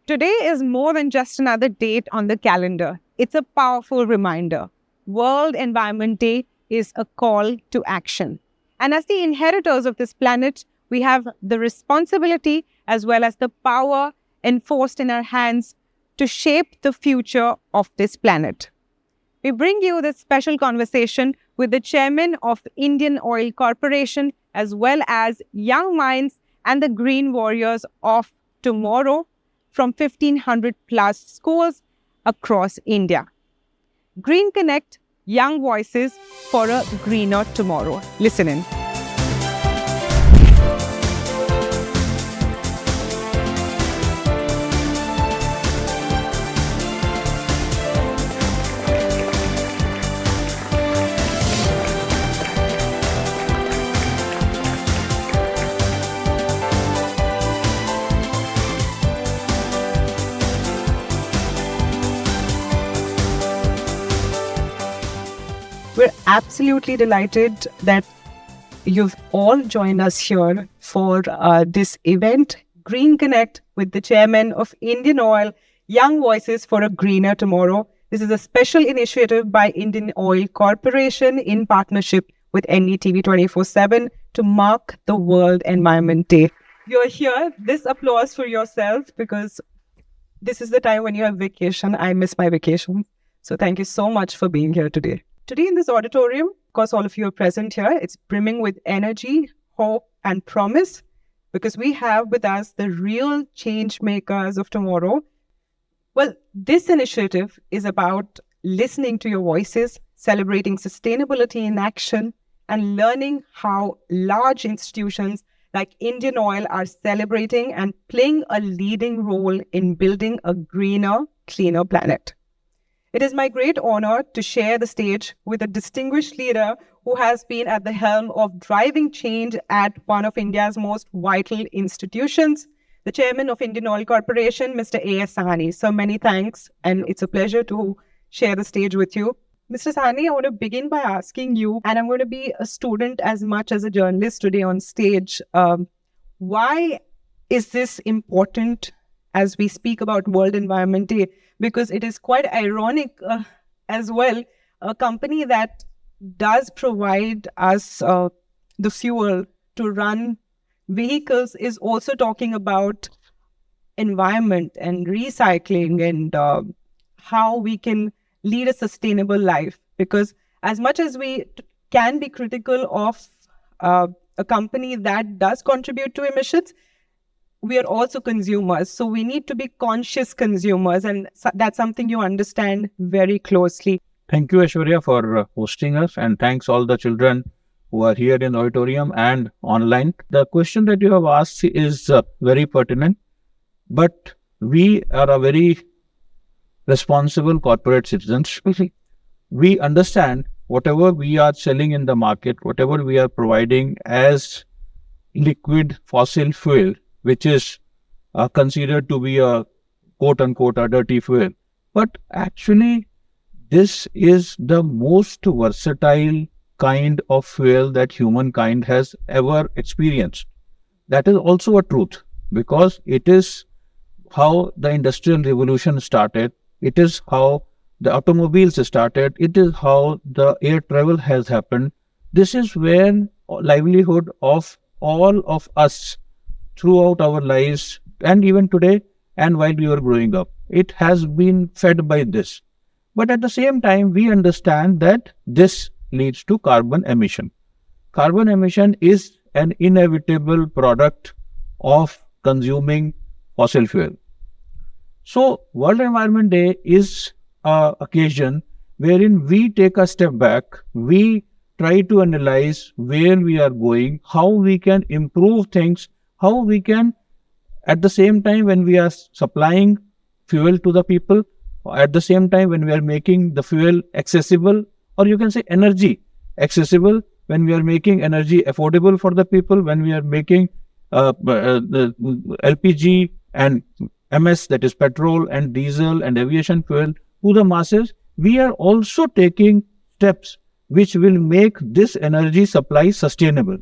Today is more than just another date on the calendar. It's a powerful reminder. World Environment Day is a call to action. And as the inheritors of this planet, we have the responsibility as well as the power enforced in our hands to shape the future of this planet. We bring you this special conversation with the chairman of Indian Oil Corporation, as well as young minds and the green warriors of tomorrow from 1,500 plus schools across India. GreenKonnect, young voices for a greener tomorrow. Listen in. We're absolutely delighted that you've all joined us here for this event, GreenKonnect, with the chairman of Indian Oil, Young Voices for a Greener Tomorrow. This is a special initiative by Indian Oil Corporation in partnership with NDTV 24/7 to mark the World Environment Day. You're here. This applause for yourself, because this is the time when you have vacation. I miss my vacation. So thank you so much for being here today. Today in this auditorium, of course, all of you are present here. It's brimming with energy, hope, and promise, because we have with us the real change makers of tomorrow. Well, this initiative is about listening to your voices, celebrating sustainability in action, and learning how large institutions like Indian Oil are celebrating and playing a leading role in building a greener, cleaner planet. It is my great honor to share the stage with a distinguished leader who has been at the helm of driving change at one of India's most vital institutions, the chairman of Indian Oil Corporation, Mr. S Sahney. So many thanks, and it's a pleasure to share the stage with you. Mr. Sahney, I want to begin by asking you, and I'm going to be a student as much as a journalist today on stage. Why is this important as we speak about World Environment Day? Because it is quite ironic as well, a company that does provide us the fuel to run vehicles is also talking about environment and recycling and how we can lead a sustainable life. Because as much as we can be critical of a company that does contribute to emissions, we are also consumers. So we need to be conscious consumers, and that's something you understand very closely. Thank you, Aishwarya, for hosting us, and thanks all the children who are here in the auditorium and online. The question that you have asked is very pertinent, but we are a very responsible corporate citizens. We understand whatever we are selling in the market, whatever we are providing as liquid fossil fuel, which is considered to be a quote-unquote a dirty fuel. But actually, this is the most versatile kind of fuel that humankind has ever experienced. That is also a truth, because it is how the Industrial Revolution started. It is how the automobiles started. It is how the air travel has happened. This is where livelihood of all of us throughout our lives, and even today and while we were growing up, it has been fed by this. But at the same time, we understand that this leads to carbon emission. Carbon emission is an inevitable product of consuming fossil fuel. So World Environment Day is an occasion wherein we take a step back, we try to analyze where we are going, how we can improve things, how we can, at the same time when we are supplying fuel to the people, at the same time when we are making the fuel accessible, or you can say energy accessible, when we are making energy affordable for the people, when we are making the LPG and MS, that is petrol and diesel and aviation fuel, to the masses, we are also taking steps which will make this energy supply sustainable.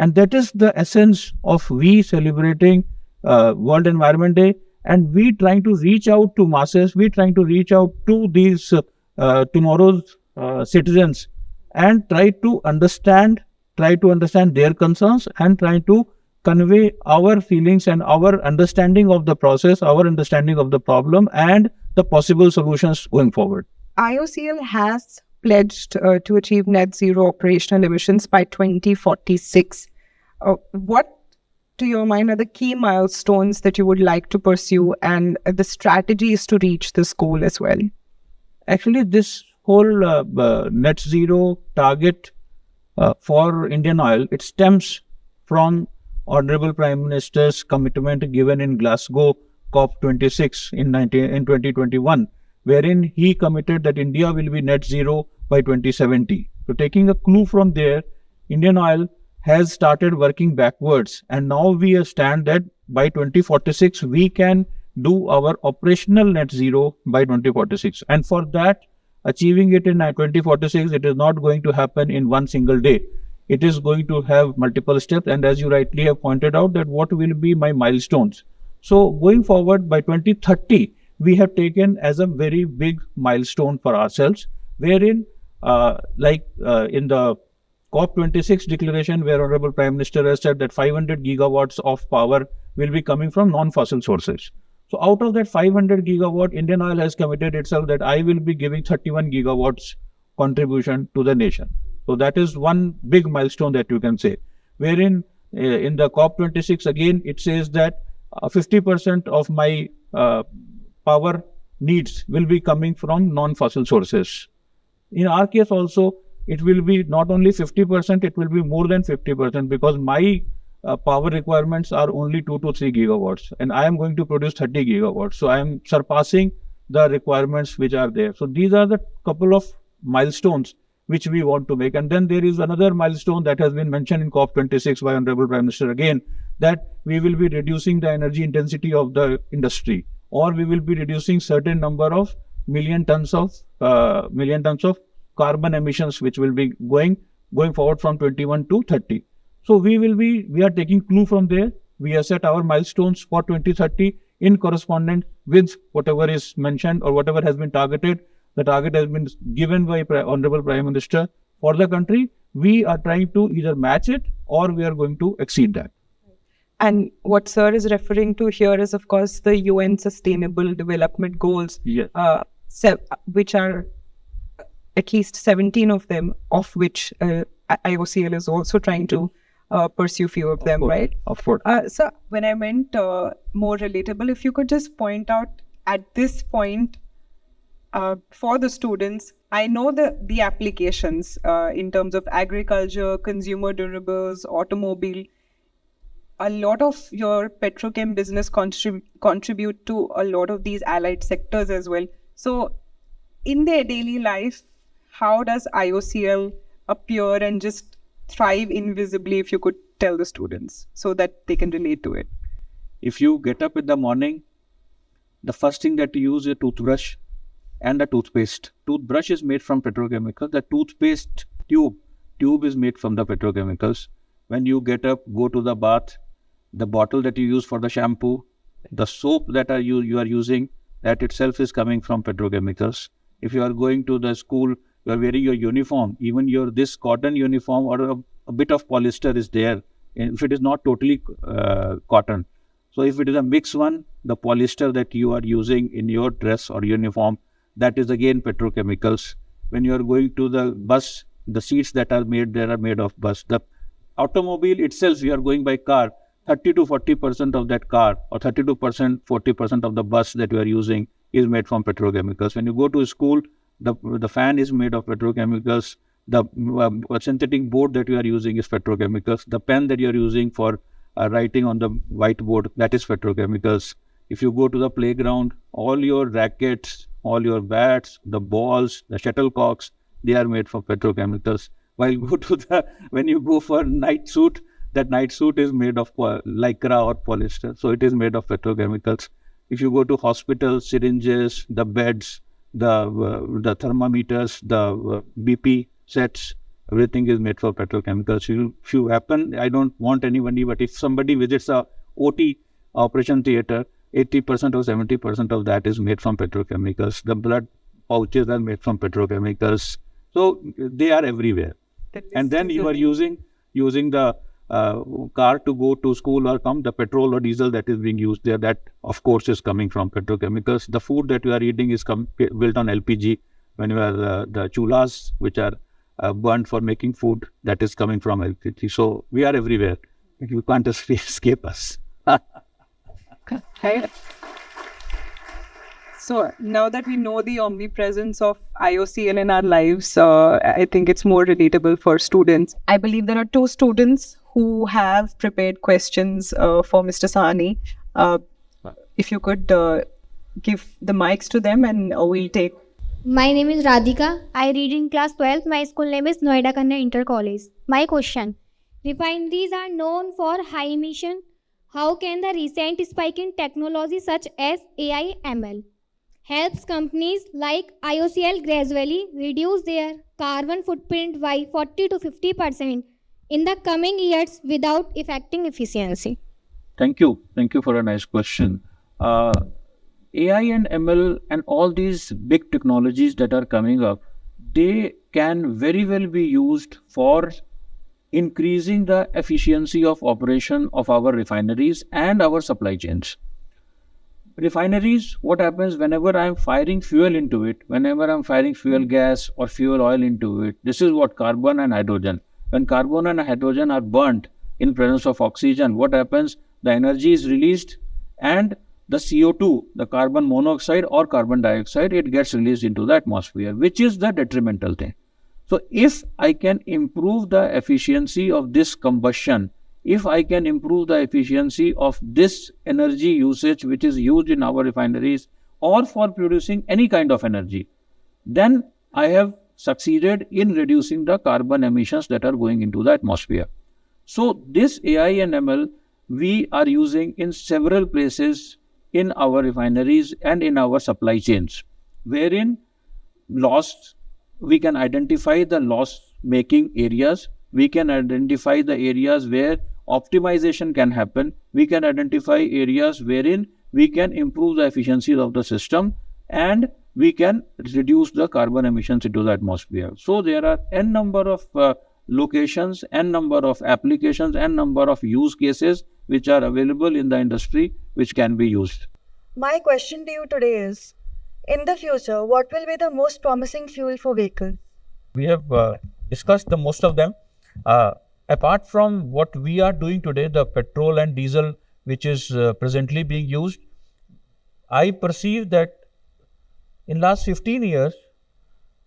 And that is the essence of we celebrating World Environment Day. And we trying to reach out to masses, we trying to reach out to these tomorrow's citizens, and try to understand their concerns, and try to convey our feelings and our understanding of the process, our understanding of the problem, and the possible solutions going forward. IOCL has pledged to achieve net zero operational emissions by 2046. What, to your mind, are the key milestones that you would like to pursue, and the strategies to reach this goal as well? Actually, this whole net zero target for Indian Oil, it stems from Honorable Prime Minister's commitment given in Glasgow COP26 in 2021, wherein he committed that India will be net zero by 2070. So taking a clue from there, Indian Oil has started working backwards, and now we stand that by 2046 we can do our operational net zero by 2046. And for that, achieving it in 2046, it is not going to happen in one single day. It is going to have multiple steps, and as you rightly have pointed out, that what will be my milestones. So going forward, by 2030, we have taken as a very big milestone for ourselves, wherein in the COP26 declaration, where Honorable Prime Minister has said that 500 gigawatts of power will be coming from non-fossil sources. So out of that 500 gigawatt, Indian Oil has committed itself that I will be giving 31 gigawatts contribution to the nation. So that is one big milestone that you can say, wherein in the COP26 again, it says that 50% of my power needs will be coming from non-fossil sources. In our case also, it will be not only 50%, it will be more than 50%, because my power requirements are only 2 to 3 gigawatts, and I am going to produce 30 gigawatts. So I am surpassing the requirements which are there. So these are the couple of milestones which we want to make. And then there is another milestone that has been mentioned in COP26 by Honorable Prime Minister again, that we will be reducing the energy intensity of the industry, or we will be reducing certain number of million tons of carbon emissions, which will be going forward from 21 to 30. So we are taking clue from there. We have set our milestones for 2030 in correspondence with whatever is mentioned or whatever has been targeted. The target has been given by Honorable Prime Minister for the country. We are trying to either match it or we are going to exceed that. And what Sir is referring to here is, of course, the UN Sustainable Development Goals, yes. Which are at least 17 of them, of which IOCL is also trying to pursue few of them, right? Of course. So when I meant more relatable, if you could just point out at this point for the students, I know the applications in terms of agriculture, consumer durables, automobile. A lot of your petrochem business contribute to a lot of these allied sectors as well. So in their daily life, how does IOCL appear and just thrive invisibly, if you could tell the students so that they can relate to it? If you get up in the morning, the first thing that you use is a toothbrush and a toothpaste. Toothbrush is made from petrochemicals. The toothpaste tube is made from the petrochemicals. When you get up, go to the bath, the bottle that you use for the shampoo, the soap that you are using, that itself is coming from petrochemicals. If you are going to the school, you are wearing your uniform, even this cotton uniform or a bit of polyester is there, if it is not totally cotton. So if it is a mixed one, the polyester that you are using in your dress or uniform, that is again petrochemicals. When you are going to the bus, the seats that are made there are made of bus. The automobile itself, you are going by car, 30 to 40% of that car, or 32%, 40% of the bus that you are using is made from petrochemicals. When you go to school, the fan is made of petrochemicals. The synthetic board that you are using is petrochemicals. The pen that you are using for writing on the whiteboard, that is petrochemicals. If you go to the playground, all your rackets, all your bats, the balls, the shuttlecocks, they are made from petrochemicals. While when you go for night suit, that night suit is made of lycra or polyester. So it is made of petrochemicals. If you go to hospitals, syringes, the beds, the thermometers, the BP sets, everything is made from petrochemicals. If you happen, I don't want anybody, but if somebody visits a OT, operation theater, 80% or 70% of that is made from petrochemicals. The blood pouches are made from petrochemicals. So they are everywhere. And then you are using the car to go to school or come, the petrol or diesel that is being used there, that of course is coming from petrochemicals. The food that you are eating is built on LPG. When you are the chulas, which are burnt for making food, that is coming from LPG. So we are everywhere. You can't escape us. Right. So now that we know the omnipresence of IOCL in our lives, I think it's more relatable for students. I believe there are two students who have prepared questions for Mr. Sahney. If you could give the mics to them and we'll take. My name is Radhika. I read in class 12. My school name is Noida Kanna Inter College. My question: refineries are known for high emission. How can the recent spike in technology such as AI ML helps companies like IOCL gradually reduce their carbon footprint by 40 to 50% in the coming years without affecting efficiency? Thank you. Thank you for a nice question. AI and ML and all these big technologies that are coming up, they can very well be used for increasing the efficiency of operation of our refineries and our supply chains. Refineries, what happens whenever I am firing fuel into it, whenever I am firing fuel gas or fuel oil into it, this is what carbon and hydrogen. When carbon and hydrogen are burnt in presence of oxygen, what happens? The energy is released and the CO2, the carbon monoxide or carbon dioxide, it gets released into the atmosphere, which is the detrimental thing. So if I can improve the efficiency of this combustion, if I can improve the efficiency of this energy usage which is used in our refineries or for producing any kind of energy, then I have succeeded in reducing the carbon emissions that are going into the atmosphere. So this AI and ML we are using in several places in our refineries and in our supply chains, wherein we can identify the loss-making areas. We can identify the areas where optimization can happen. We can identify areas wherein we can improve the efficiency of the system and we can reduce the carbon emissions into the atmosphere. So there are n number of locations, n number of applications, n number of use cases which are available in the industry which can be used. My question to you today is, in the future, what will be the most promising fuel for vehicles? We have discussed the most of them. Apart from what we are doing today, the petrol and diesel which is presently being used, I perceive that in last 15 years,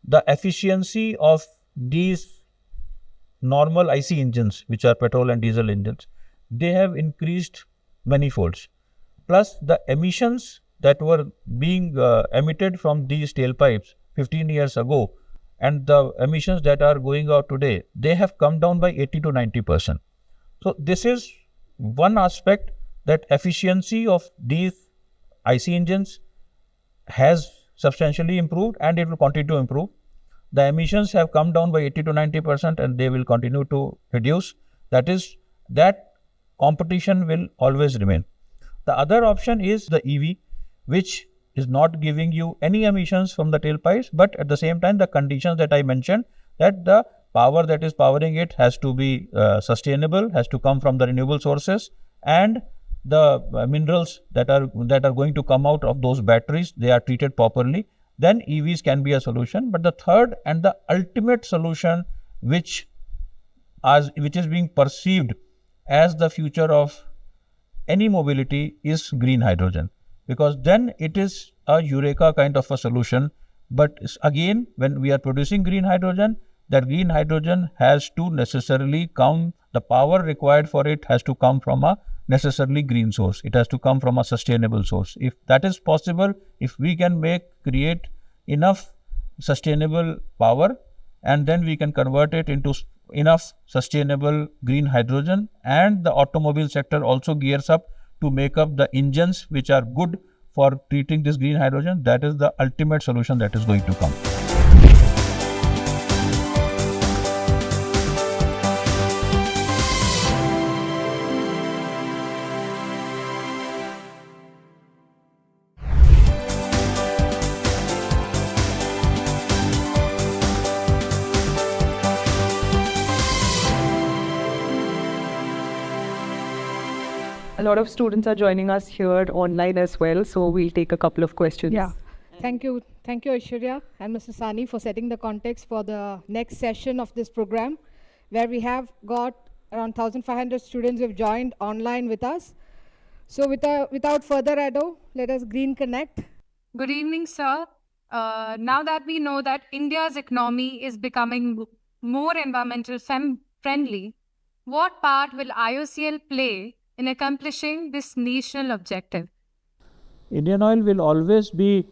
the efficiency of these normal IC engines, which are petrol and diesel engines, they have increased many folds. Plus the emissions that were being emitted from these tailpipes 15 years ago and the emissions that are going out today, they have come down by 80 to 90%. So this is one aspect, that efficiency of these IC engines has substantially improved and it will continue to improve. The emissions have come down by 80 to 90% and they will continue to reduce. That competition will always remain. The other option is the EV, which is not giving you any emissions from the tailpipes, but at the same time the conditions that I mentioned, that the power that is powering it has to be sustainable, has to come from the renewable sources, and the minerals that are going to come out of those batteries, they are treated properly. Then EVs can be a solution. But the third and the ultimate solution which is being perceived as the future of any mobility is green hydrogen, because then it is a eureka kind of a solution. But again, when we are producing green hydrogen, that green hydrogen has to necessarily come, the power required for it has to come from a necessarily green source. It has to come from a sustainable source. If that is possible, if we can create enough sustainable power, and then we can convert it into enough sustainable green hydrogen, and the automobile sector also gears up to make up the engines which are good for treating this green hydrogen, that is the ultimate solution that is going to come. A lot of students are joining us here online as well, so we'll take a couple of questions. Yeah. Thank you, Aishwarya and Mr. Sahney, for setting the context for the next session of this program, where we have got around 1,500 students who have joined online with us. So without further ado, let us GreenKonnect. Good evening, sir. Now that we know that India's economy is becoming more environmental friendly, what part will IOCL play in accomplishing this national objective? Indian Oil will always be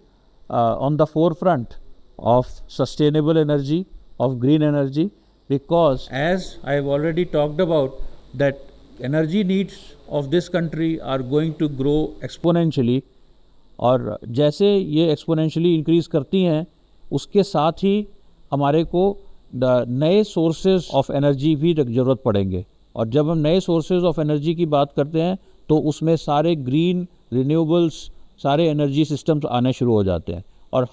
on the forefront of sustainable energy, of green energy, because as I have already talked about, that energy needs of this country are going to grow exponentially, और जैसे ये exponentially increase करती हैं उसके साथ ही हमारे को नए सोर्सेज ऑफ एनर्जी भी ज़रूरत पड़ेंगे, और जब हम नए सोर्सेज ऑफ एनर्जी की बात करते हैं तो उसमें सारे ग्रीन रिन्यूएबल्स सारे एनर्जी सिस्टम्स आने शुरू हो जाते हैं। और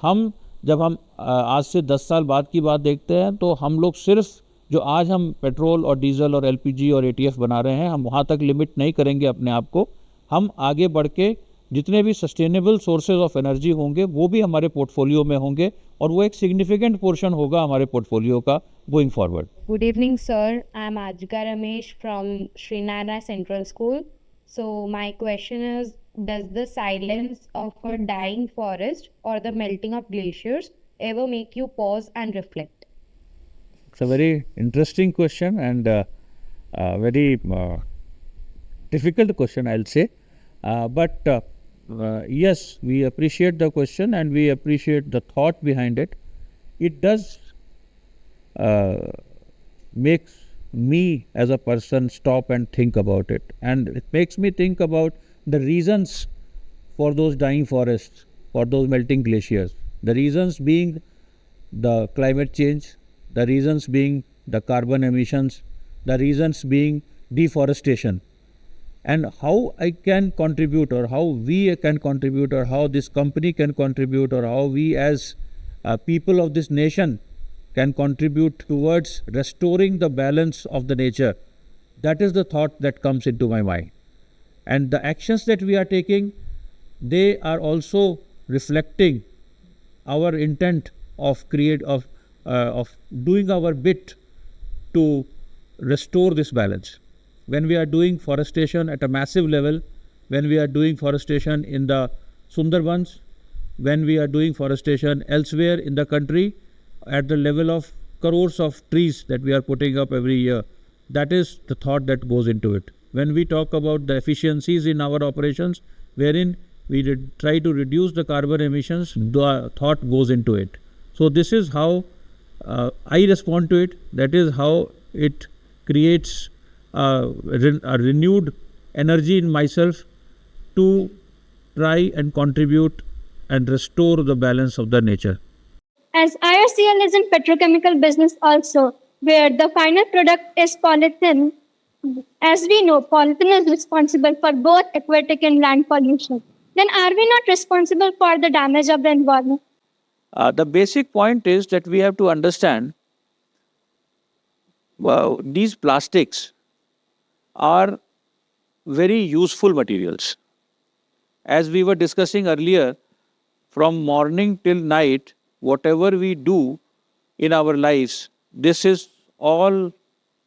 जब हम आज से 10 साल बाद की बात देखते हैं तो हम लोग सिर्फ जो आज हम पेट्रोल और डीजल और एलपीजी और एटीएफ बना रहे हैं, हम वहाँ तक लिमिट नहीं करेंगे अपने आप को। हम आगे बढ़ के जितने भी सस्टेनेबल सोर्सेज ऑफ एनर्जी होंगे वो भी हमारे पोर्टफोलियो में होंगे, और वो एक सिग्निफिकेंट पोर्शन होगा हमारे पोर्टफोलियो का going forward. Good evening, sir. I'm Ajika Ramesh from Srinara Central School. So my question is, does the silence of a dying forest or the melting of glaciers ever make you pause and reflect? It's a very interesting question and very difficult question, I'll say. But yes, we appreciate the question and we appreciate the thought behind it. It does makes me as a person stop and think about it, and it makes me think about the reasons for those dying forests, for those melting glaciers. The reasons being the climate change, the reasons being the carbon emissions, the reasons being deforestation, and how I can contribute, or how we can contribute, or how this company can contribute, or how we as people of this nation can contribute towards restoring the balance of the nature. That is the thought that comes into my mind. And the actions that we are taking, they are also reflecting our intent of doing our bit to restore this balance. When we are doing forestation at a massive level, when we are doing forestation in the Sundarbans, when we are doing forestation elsewhere in the country at the level of crores of trees that we are putting up every year, that is the thought that goes into it. When we talk about the efficiencies in our operations, wherein we try to reduce the carbon emissions, the thought goes into it. So this is how I respond to it. That is how it creates a renewed energy in myself to try and contribute and restore the balance of the nature. As IOCL is in petrochemical business also, where the final product is polythene, as we know, polythene is responsible for both aquatic and land pollution. Then are we not responsible for the damage of the environment? The basic point is that we have to understand these plastics are very useful materials. As we were discussing earlier, from morning till night, whatever we do in our lives, this is all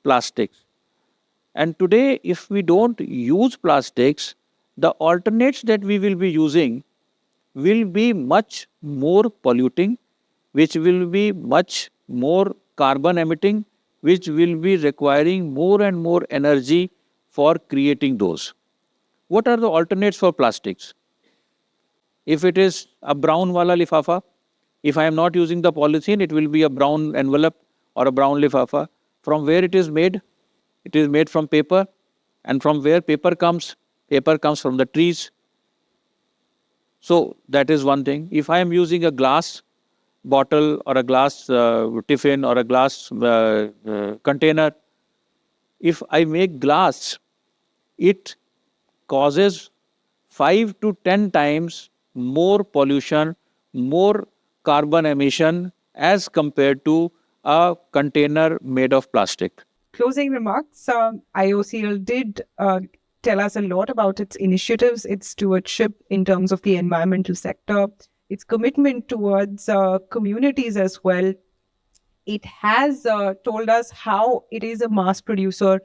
plastics. And today, if we don't use plastics, the alternates that we will be using will be much more polluting, which will be much more carbon emitting, which will be requiring more and more energy for creating those. What are the alternates for plastics? If it is a brown wala lifafa, if I am not using the polythene, it will be a brown envelope or a brown lifafa. From where it is made? It is made from paper. And from where paper comes? Paper comes from the trees. So that is one thing. If I am using a glass bottle or a glass tiffin or a glass container, if I make glass, it causes 5 to 10 times more pollution, more carbon emission as compared to a container made of plastic. Closing remarks, IOCL did tell us a lot about its initiatives, its stewardship in terms of the environmental sector, its commitment towards communities as well. It has told us how it is a mass producer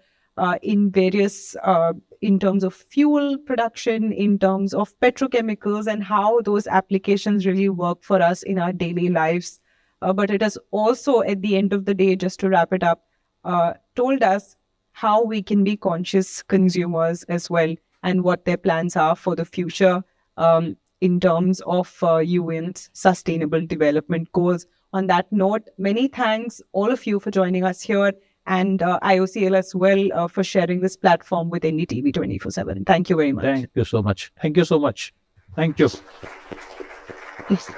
in various, in terms of fuel production, in terms of petrochemicals, and how those applications really work for us in our daily lives. But it has also, at the end of the day, just to wrap it up, told us how we can be conscious consumers as well, and what their plans are for the future in terms of UN's Sustainable Development Goals. On that note, many thanks all of you for joining us here, and IOCL as well for sharing this platform with NDTV 24/7. Thank you very much. Thank you so much. Thank you so much. Thank you. Yes.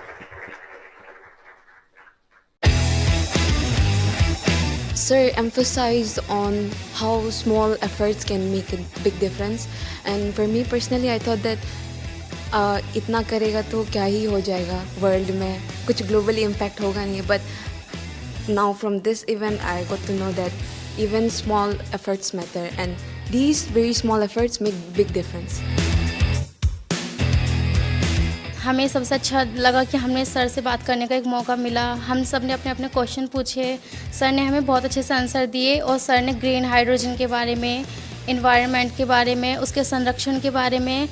Sir emphasized on how small efforts can make a big difference, and for me personally I thought that इतना करेगा तो क्या ही हो जाएगा world में, कुछ globally impact होगा नहीं. But now from this event I got to know that even small efforts matter, and these very small efforts make big difference. हमें सबसे अच्छा लगा कि हमने सर से बात करने का एक मौका मिला. हम सब ने अपने अपने क्वेश्चन पूछे, सर ने हमें बहुत अच्छे से आंसर दिए, और सर ने ग्रीन हाइड्रोजन के बारे में, इन्वायरमेंट के बारे में, उसके संरक्षण के बारे में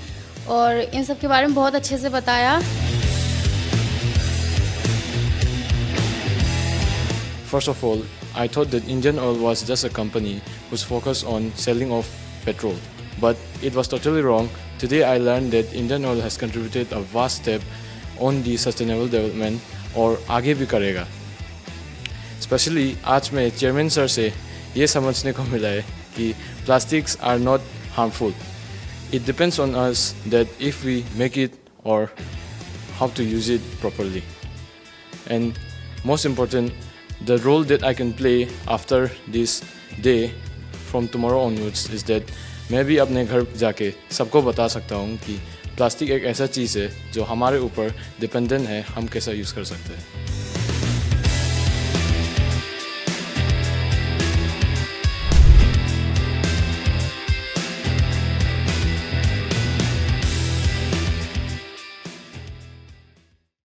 और इन सब के बारे में बहुत अच्छे से बताया. First of all, I thought that Indian Oil was just a company whose focus on selling of petrol, but it was totally wrong. Today I learned that Indian Oil has contributed a vast step on the sustainable development और आगे भी करेगा. Especially आज मैं chairman sir से ये समझने को मिला है कि plastics are not harmful. It depends on us that if we make it or how to use it properly. And most important, the role that I can play after this day from tomorrow onwards is that मैं भी अपने घर जाके सबको बता सकता हूँ कि प्लास्टिक एक ऐसा चीज़ है जो हमारे ऊपर डिपेंडेंट है, हम कैसा यूज़ कर सकते हैं.